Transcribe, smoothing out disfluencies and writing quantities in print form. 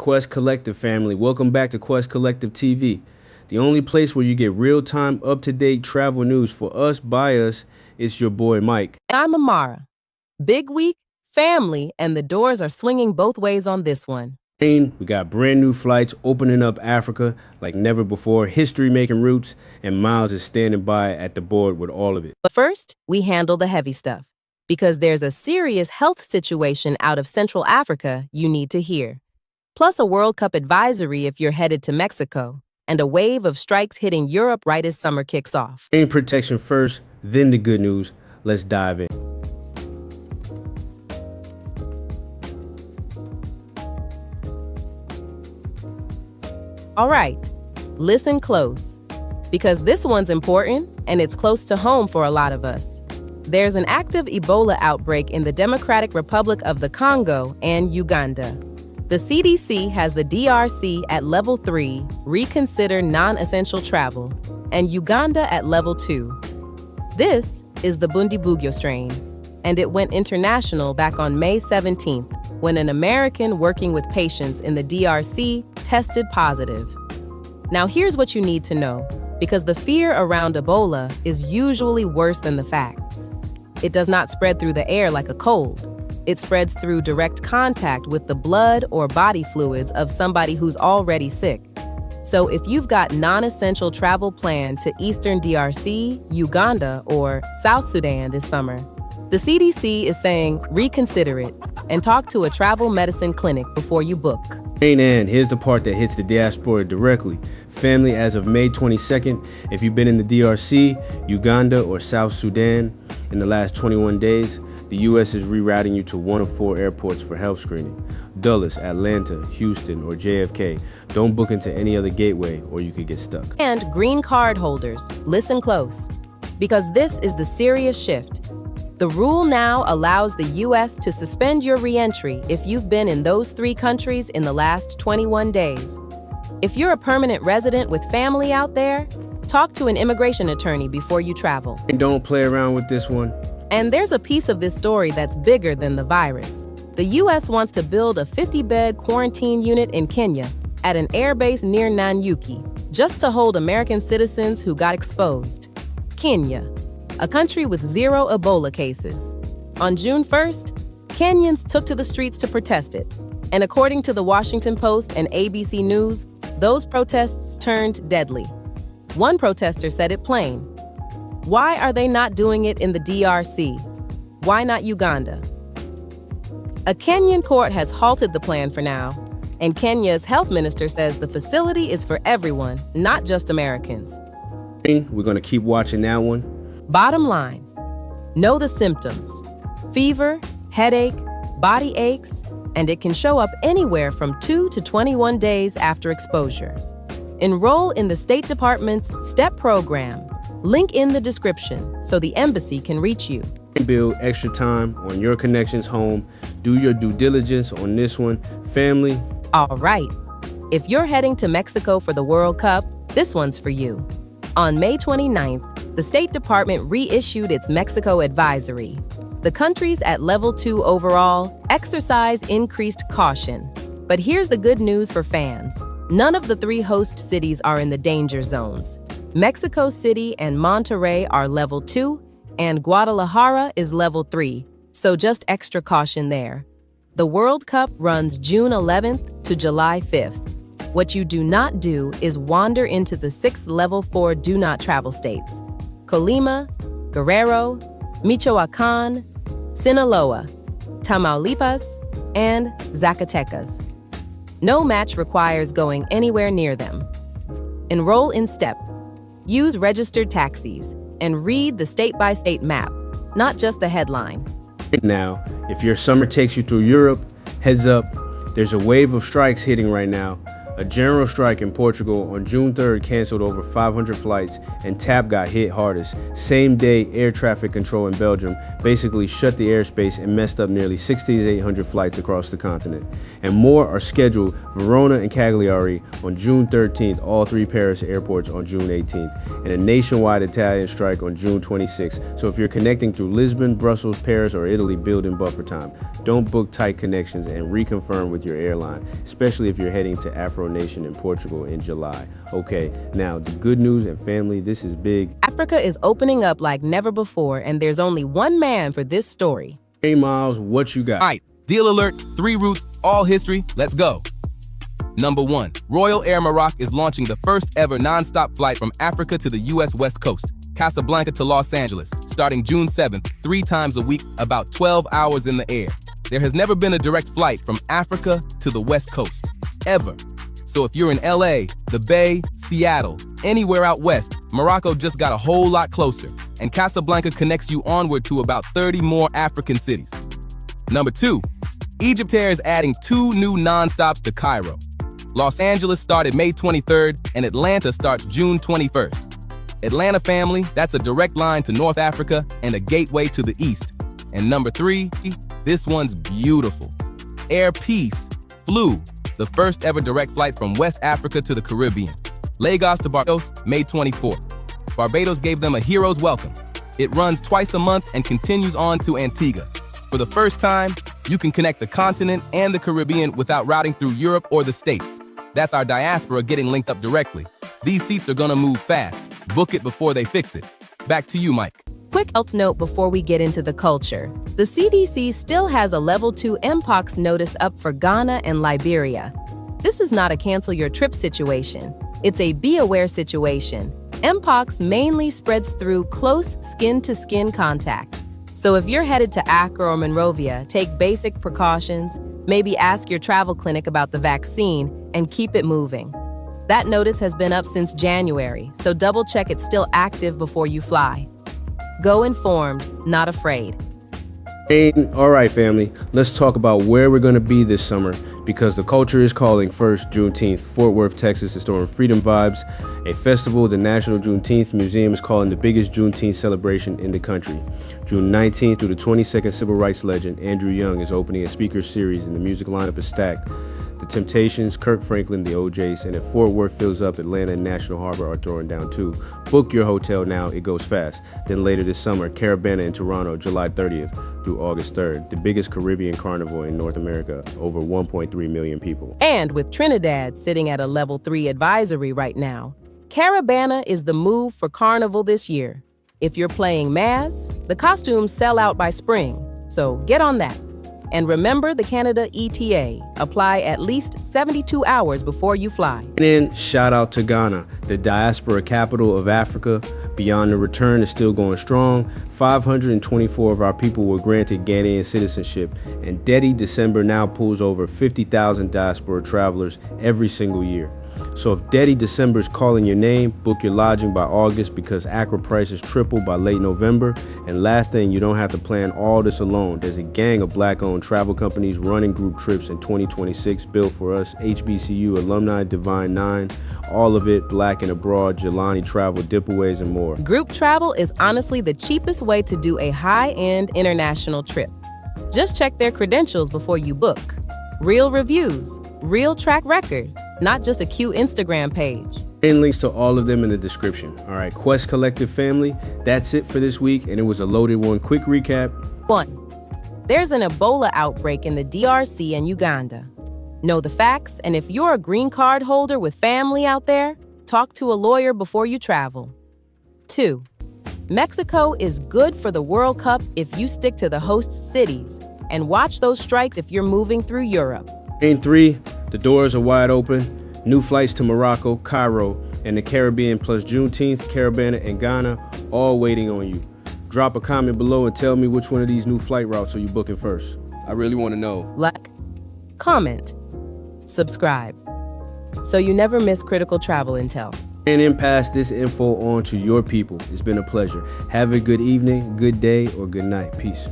Quest Collective family. Welcome back to Quest Collective TV, the only place where you get real-time, up-to-date travel news for us, by us. It's your boy Mike. I'm Amara. Big week, family, and the doors are swinging both ways on this one. We got brand new flights opening up Africa like never before, history making routes, and Miles is standing by at the board with all of it. But first, we handle the heavy stuff, because there's a serious health situation out of Central Africa you need to hear. Plus a World Cup advisory if you're headed to Mexico, and a wave of strikes hitting Europe right as summer kicks off. Brain protection first, then the good news. Let's dive in. All right, listen close, because this one's important and it's close to home for a lot of us. There's an active Ebola outbreak in the Democratic Republic of the Congo and Uganda. The CDC has the DRC at level 3, reconsider non-essential travel, and Uganda at level 2. This is the Bundibugyo strain, and it went international back on May 17th when an American working with patients in the DRC tested positive. Now here's what you need to know, because the fear around Ebola is usually worse than the facts. It does not spread through the air like a cold. It spreads through direct contact with the blood or body fluids of somebody who's already sick. So if you've got non-essential travel planned to Eastern DRC, Uganda, or South Sudan this summer, the CDC is saying reconsider it and talk to a travel medicine clinic before you book. And here's the part that hits the diaspora directly. Family, as of May 22nd, if you've been in the DRC, Uganda, or South Sudan in the last 21 days, the U.S. is rerouting you to one of 4 airports for health screening: Dulles, Atlanta, Houston, or JFK. Don't book into any other gateway or you could get stuck. And green card holders, listen close, because this is the serious shift. The rule now allows the U.S. to suspend your re-entry if you've been in those 3 countries in the last 21 days. If you're a permanent resident with family out there, talk to an immigration attorney before you travel. And don't play around with this one. And there's a piece of this story that's bigger than the virus. The U.S. wants to build a 50-bed quarantine unit in Kenya at an airbase near Nanyuki, just to hold American citizens who got exposed. Kenya, a country with 0 Ebola cases. On June 1st, Kenyans took to the streets to protest it. And according to the Washington Post and ABC News, those protests turned deadly. One protester said it plain. Why are they not doing it in the DRC? Why not Uganda? A Kenyan court has halted the plan for now, and Kenya's health minister says the facility is for everyone, not just Americans. We're going to keep watching that one. Bottom line, know the symptoms: fever, headache, body aches, and it can show up anywhere from 2 to 21 days after exposure. Enroll in the State Department's STEP program. Link in the description so the embassy can reach you. Build extra time on your connections home. Do your due diligence on this one. Family. All right. If you're heading to Mexico for the World Cup, this one's for you. On May 29th, the State Department reissued its Mexico advisory. The countries at level 2 overall exercise increased caution. But here's the good news for fans. None of the 3 host cities are in the danger zones. Mexico City and Monterrey are level 2, and Guadalajara is level 3, so just extra caution there. The World Cup runs June 11th to July 5th. What you do not do is wander into the 6 level 4 do not travel states: Colima, Guerrero, Michoacán, Sinaloa, Tamaulipas, and Zacatecas. No match requires going anywhere near them. Enroll in STEP. Use registered taxis and read the state-by-state map, not just the headline. Now, if your summer takes you through Europe, heads up, there's a wave of strikes hitting right now. A general strike in Portugal on June 3rd canceled over 500 flights, and TAP got hit hardest. Same day, air traffic control in Belgium basically shut the airspace and messed up nearly 6,800 flights across the continent. And more are scheduled: Verona and Cagliari on June 13th, all three Paris airports on June 18th, and a nationwide Italian strike on June 26th. So if you're connecting through Lisbon, Brussels, Paris, or Italy, build in buffer time. Don't book tight connections and reconfirm with your airline, especially if you're heading to Afro Nation in Portugal in July. Okay, now the good news, and family, this is big. Africa is opening up like never before, and there's only one man for this story. Hey Miles, what you got? All right, deal alert, 3 routes, all history, let's go. Number 1, Royal Air Morocco is launching the first ever non-stop flight from Africa to the US West Coast, Casablanca to Los Angeles, starting June 7th, 3 times a week, about 12 hours in the air. There has never been a direct flight from Africa to the West Coast, ever. So if you're in LA, the Bay, Seattle, anywhere out west, Morocco just got a whole lot closer, and Casablanca connects you onward to about 30 more African cities. Number 2, Egypt Air is adding 2 new non-stops to Cairo. Los Angeles started May 23rd, and Atlanta starts June 21st. Atlanta family, that's a direct line to North Africa and a gateway to the east. And number 3, this one's beautiful. Air Peace flew the first ever direct flight from West Africa to the Caribbean. Lagos to Barbados, May 24th. Barbados gave them a hero's welcome. It runs twice a month and continues on to Antigua. For the first time, you can connect the continent and the Caribbean without routing through Europe or the States. That's our diaspora getting linked up directly. These seats are gonna move fast. Book it before they fix it. Back to you, Mike. Quick health note before we get into the culture. The CDC still has a level 2 Mpox notice up for Ghana and Liberia. This is not a cancel your trip situation. It's a be aware situation. Mpox mainly spreads through close skin-to-skin contact. So if you're headed to Accra or Monrovia, take basic precautions, maybe ask your travel clinic about the vaccine, and keep it moving. That notice has been up since January, so double check it's still active before you fly. Go informed, not afraid. All right, family, let's talk about where we're going to be this summer, because the culture is calling. First, Juneteenth. Fort Worth, Texas is throwing freedom vibes. A festival, the National Juneteenth Museum, is calling the biggest Juneteenth celebration in the country. June 19th through the 22nd, civil rights legend Andrew Young is opening a speaker series, and the music lineup is stacked. The Temptations, Kirk Franklin, the OJs, and if Fort Worth fills up, Atlanta and National Harbor are throwing down too. Book your hotel now, it goes fast. Then later this summer, Caribana in Toronto, July 30th through August 3rd, the biggest Caribbean carnival in North America, over 1.3 million people. And with Trinidad sitting at a level 3 advisory right now, Caribana is the move for Carnival this year. If you're playing Maz, the costumes sell out by spring, so get on that. And remember the Canada ETA. Apply at least 72 hours before you fly. And then shout out to Ghana, the diaspora capital of Africa. Beyond the Return is still going strong. 524 of our people were granted Ghanaian citizenship, and Dedi December now pulls over 50,000 diaspora travelers every single year. So if Dedi December is calling your name, book your lodging by August, because Accra prices triple by late November. And last thing, you don't have to plan all this alone. There's a gang of black-owned travel companies running group trips in 2026 built for us: HBCU alumni, Divine Nine, all of it, Black and Abroad, Jelani Travel, Dipaways, and more. Group travel is honestly the cheapest way to do a high-end international trip. Just check their credentials before you book. Real reviews, real track record, not just a cute Instagram page. And links to all of them in the description. All right, Quest Collective family, that's it for this week, and it was a loaded one. Quick recap. 1. There's an Ebola outbreak in the DRC and Uganda. Know the facts, and if you're a green card holder with family out there, talk to a lawyer before you travel. 2. Mexico is good for the World Cup if you stick to the host cities, and watch those strikes if you're moving through Europe. And 3, the doors are wide open. New flights to Morocco, Cairo, and the Caribbean, plus Juneteenth, Caribana, and Ghana, all waiting on you. Drop a comment below and tell me which one of these new flight routes are you booking first. I really want to know. Like, comment, subscribe, so you never miss critical travel intel. And then pass this info on to your people. It's been a pleasure. Have a good evening, good day, or good night. Peace.